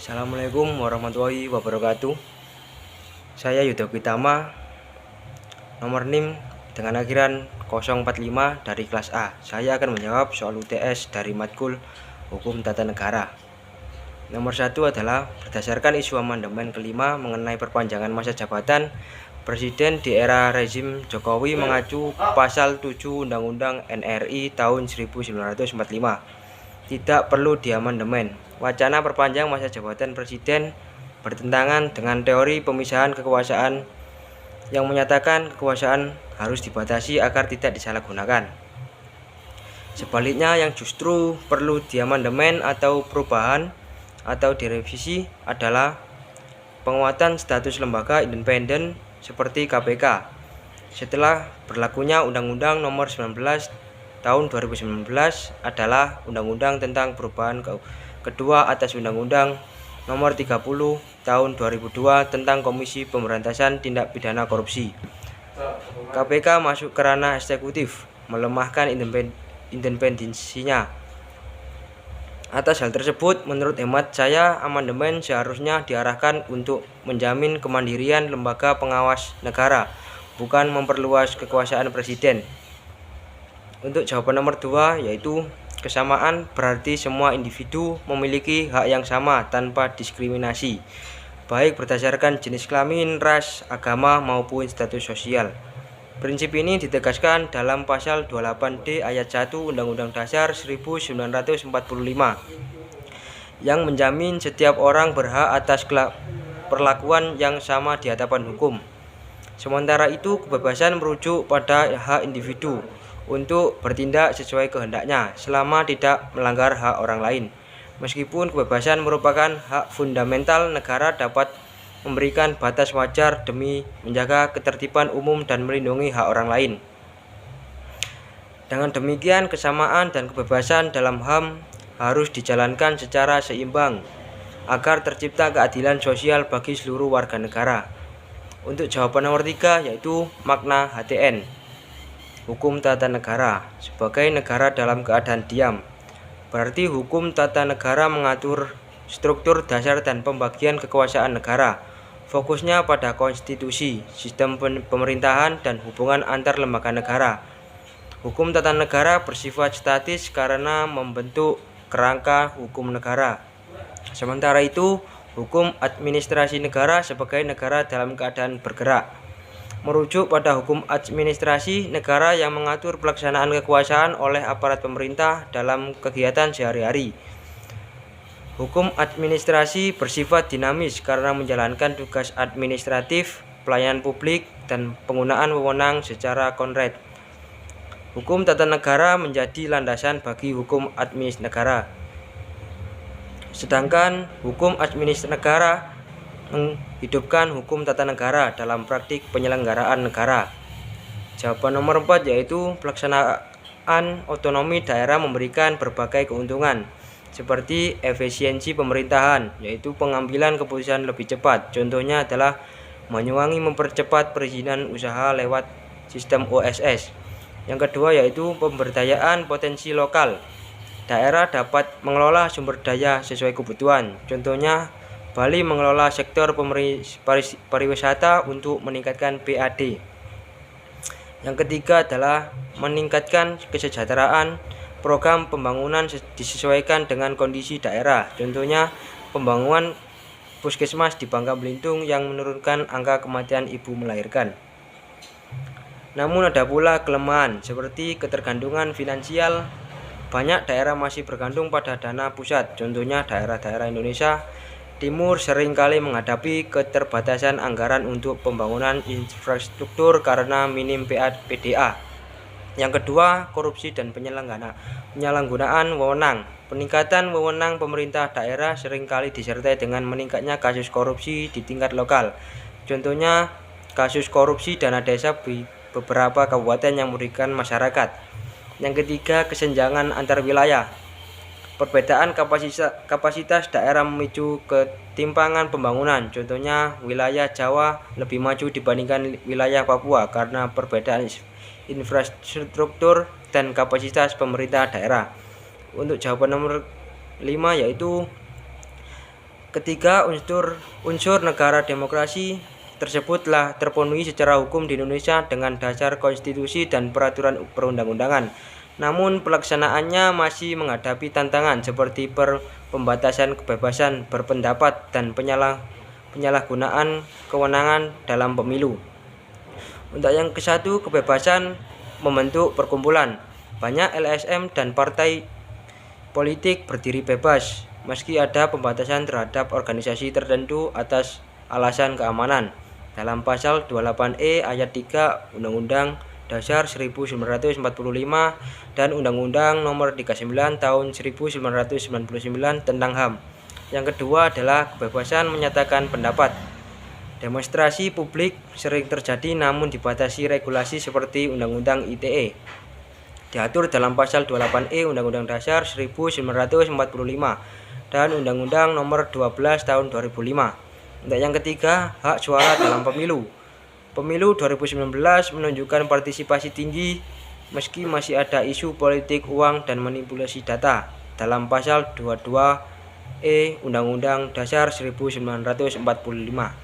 Assalamualaikum warahmatullahi wabarakatuh. Saya Yudha Pitama, nomor NIM dengan akhiran 045 dari kelas A. Saya akan menjawab soal UTS dari matkul Hukum Tata Negara. Nomor 1 adalah berdasarkan isu amandemen kelima mengenai perpanjangan masa jabatan Presiden di era rezim Jokowi mengacu pasal 7 Undang-Undang NRI tahun 1945. Tidak perlu diamandemen. Wacana perpanjang masa jabatan presiden bertentangan dengan teori pemisahan kekuasaan yang menyatakan kekuasaan harus dibatasi agar tidak disalahgunakan. Sebaliknya, yang justru perlu diamandemen atau perubahan atau direvisi adalah penguatan status lembaga independen seperti KPK. Setelah berlakunya Undang-Undang Nomor 19 Tahun 2019 adalah Undang-Undang tentang perubahan kedua atas Undang-Undang Nomor 30 Tahun 2002 tentang Komisi Pemberantasan Tindak Pidana Korupsi. KPK masuk ke ranah eksekutif, melemahkan independensinya. Atas hal tersebut, menurut hemat saya, amandemen seharusnya diarahkan untuk menjamin kemandirian lembaga pengawas negara, bukan memperluas kekuasaan presiden. Untuk jawaban nomor 2, yaitu kesamaan berarti semua individu memiliki hak yang sama tanpa diskriminasi, baik berdasarkan jenis kelamin, ras, agama, maupun status sosial. Prinsip ini ditegaskan dalam pasal 28D ayat 1 Undang-Undang Dasar 1945 yang menjamin setiap orang berhak atas perlakuan yang sama di hadapan hukum. Sementara itu, kebebasan merujuk pada hak individu untuk bertindak sesuai kehendaknya selama tidak melanggar hak orang lain. Meskipun kebebasan merupakan hak fundamental, negara dapat memberikan batas wajar demi menjaga ketertiban umum dan melindungi hak orang lain. Dengan demikian, kesamaan dan kebebasan dalam HAM harus dijalankan secara seimbang agar tercipta keadilan sosial bagi seluruh warga negara. Untuk jawaban nomor 3, yaitu makna HTN, Hukum Tata Negara, sebagai negara dalam keadaan diam. Berarti hukum tata negara mengatur struktur dasar dan pembagian kekuasaan negara. Fokusnya pada konstitusi, sistem pemerintahan, dan hubungan antar lembaga negara. Hukum tata negara bersifat statis karena membentuk kerangka hukum negara. Sementara itu, hukum administrasi negara sebagai negara dalam keadaan bergerak merujuk pada hukum administrasi negara yang mengatur pelaksanaan kekuasaan oleh aparat pemerintah dalam kegiatan sehari-hari. Hukum administrasi bersifat dinamis karena menjalankan tugas administratif, pelayanan publik, dan penggunaan wewenang secara konkret. Hukum tata negara menjadi landasan bagi hukum administrasi negara. Sedangkan hukum administrasi negara menghidupkan hukum tata negara dalam praktik penyelenggaraan negara. Jawaban nomor 4, yaitu pelaksanaan otonomi daerah memberikan berbagai keuntungan seperti efisiensi pemerintahan, yaitu pengambilan keputusan lebih cepat. Contohnya adalah mempercepat perizinan usaha lewat sistem OSS. Yang kedua, yaitu pemberdayaan potensi lokal. Daerah dapat mengelola sumber daya sesuai kebutuhan. Contohnya, Bali mengelola sektor pariwisata untuk meningkatkan PAD. Yang ketiga adalah meningkatkan kesejahteraan. Program pembangunan disesuaikan dengan kondisi daerah. Contohnya, pembangunan puskesmas di Bangka Belitung yang menurunkan angka kematian ibu melahirkan. Namun ada pula kelemahan seperti ketergantungan finansial. Banyak daerah masih bergantung pada dana pusat. Contohnya daerah-daerah Indonesia Timur seringkali menghadapi keterbatasan anggaran untuk pembangunan infrastruktur karena minim PDA. Yang kedua, korupsi dan penyalahgunaan wewenang. Peningkatan wewenang pemerintah daerah seringkali disertai dengan meningkatnya kasus korupsi di tingkat lokal. Contohnya, kasus korupsi dana desa di beberapa kabupaten yang merugikan masyarakat. Yang ketiga, kesenjangan antar wilayah. Perbedaan kapasitas daerah memicu ketimpangan pembangunan. Contohnya, wilayah Jawa lebih maju dibandingkan wilayah Papua karena perbedaan infrastruktur dan kapasitas pemerintah daerah. Untuk jawaban nomor 5, yaitu Ketiga, unsur negara demokrasi tersebut telah terpenuhi secara hukum di Indonesia dengan dasar konstitusi dan peraturan perundang-undangan. Namun pelaksanaannya masih menghadapi tantangan seperti pembatasan kebebasan berpendapat dan penyalahgunaan kewenangan dalam pemilu. Untuk yang ke-1, kebebasan membentuk perkumpulan. Banyak LSM dan partai politik berdiri bebas, meski ada pembatasan terhadap organisasi tertentu atas alasan keamanan. Dalam pasal 28E ayat 3 Undang-Undang Dasar 1945 dan Undang-Undang Nomor 39 Tahun 1999 tentang HAM. Yang kedua adalah kebebasan menyatakan pendapat. Demonstrasi publik sering terjadi namun dibatasi regulasi seperti Undang-Undang ITE. Diatur dalam pasal 28E Undang-Undang Dasar 1945 dan Undang-Undang Nomor 12 Tahun 2005. Untuk yang ketiga, hak suara dalam pemilu. Pemilu 2019 menunjukkan partisipasi tinggi meski masih ada isu politik uang dan manipulasi data dalam pasal 22E Undang-Undang Dasar 1945.